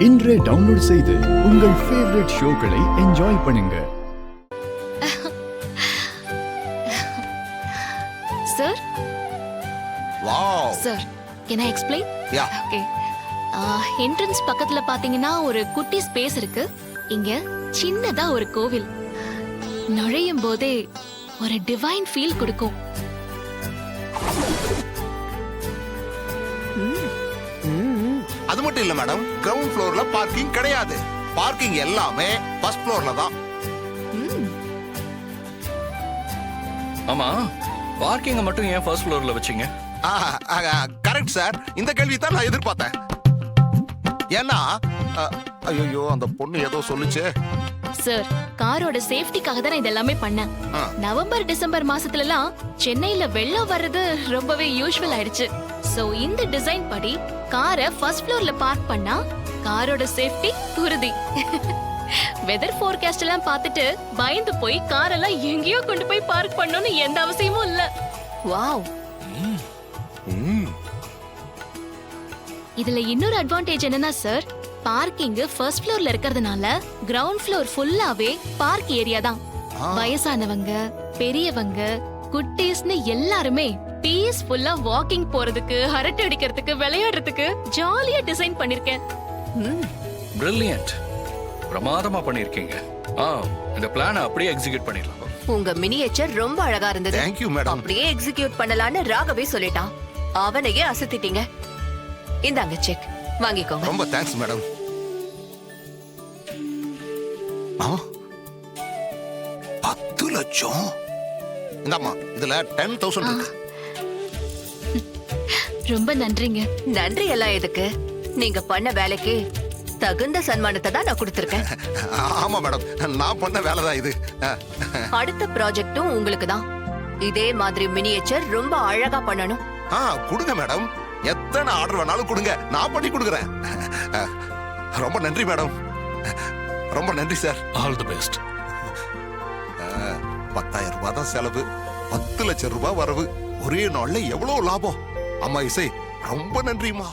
இன்றே டவுன்லோட் செய்து உங்கள் ஃபேவரட் ஷோக்களை என்ஜாய் பண்ணுங்க. Sir wow sir can I explain? Yeah okay. Entrance பக்கத்துல பாத்தீங்கன்னா ஒரு குட்டி ஸ்பேஸ் இருக்கு. இங்க சின்னதா ஒரு கோவில். நுழையும் போதே ஒரு டிவைன் ஃபீல் கொடுக்கும். அது மட்டும் இல்ல மேடம், கிரவுண்ட் ஃப்ளோர்ல பார்க்கிங் கிடையாது. பார்க்கிங் எல்லாமே ஃபர்ஸ்ட் ஃப்ளோர்ல தான். ஆமா, பார்க்கிங்க மட்டும் ஏன் ஃபர்ஸ்ட் ஃப்ளோர்ல வச்சீங்க? கரெக்ட் சார், இந்த கேள்வி தான் நான் எதிர்பார்த்தேன். ஏன்னா ஐயோ அந்த பொண்ணு ஏதோ சொல்லுச்சு. சார், காரோட சேஃப்டிக்காக தான் நான் இதெல்லாமே பண்ணேன். நவம்பர் டிசம்பர் மாசத்துலலாம் சென்னையில வெள்ளம் வர்றது ரொம்பவே யூஷுவல் ஆயிடுச்சு. சோ இந்த டிசைன் படி காரை ஃபர்ஸ்ட் ஃப்ளோர்ல பார்க் பண்ணா காரோட சேஃப்டி உறுதி. வெதர் ஃபோர்காஸ்ட் எல்லாம் பார்த்துட்டு பயந்து போய் காரெல்லாம் எங்கேயோ கொண்டு போய் பார்க் பண்ணணும்னு எந்த அவசியமும் இல்ல. வாவ். இதுல இன்னொரு அட்வான்டேஜ் என்னன்னா சார், பார்க்கிங் ஃபர்ஸ்ட் ஃப்ளோர்ல இருக்கிறதுனால கிரவுண்ட் ஃப்ளோர் ஃபுல்லாவே பார்க் ஏரியா தான். வயசானவங்க, பெரியவங்க, குட்டீஸ்னு எல்லாருமே பீஸ்ஃபுல்லா வாக்கிங் போறதுக்கு, அரட்டை அடிக்கிறதுக்கு, விளையாடுறதுக்கு ஜாலியா டிசைன் பண்ணிருக்கேன். பிரில்லியன்ட், பிரமாதமா பண்ணிருக்கீங்க. இந்த பிளானை அப்படியே எக்ஸிக்யூட் பண்ணிடலாம். உங்க மினியேச்சர் ரொம்ப அழகா இருந்தது. Thank you madam. அப்படியே எக்ஸிக்யூட் பண்ணலாம்னு ராகவே சொல்லிட்டான். அவனையே அசத்திட்டீங்க. இந்தாங்க செக், வாங்கிக்கோங்க. ரொம்ப தேங்க்ஸ் மேடம். 10 லட்சம். இந்தாம்மா, இதுல 10,000 இருக்கு. ரொம்ப நன்றிங்க. நன்றி எல்லாம் எதுக்கு? நீங்க பண்ண வேலைக்கு தகுந்த சன்மானத்தை தான் நான் கொடுத்திருக்கேன். ஆமா மேடம், நான் பண்ண வேலை தான் இது. அடுத்த ப்ராஜெக்டும் உங்களுக்கு தான். இதே மாதிரி மினியேச்சர் ரொம்ப அழகா பண்ணணும். கொடுங்க மேடம், எத்தனை ஆர்டர் வேணாலும் கொடுங்க, நான் பண்ணி கொடுக்குறேன். ரொம்ப நன்றி மேடம், ரொம்ப நன்றி சார். All the best. 10,000 ரூபாய் தான் செலவு, 10 லட்சம் ரூபாய் வரவு. ஒரே நாள்ல எவ்வளவு லாபம். அம்மா இசை, ரொம்ப நன்றிமா.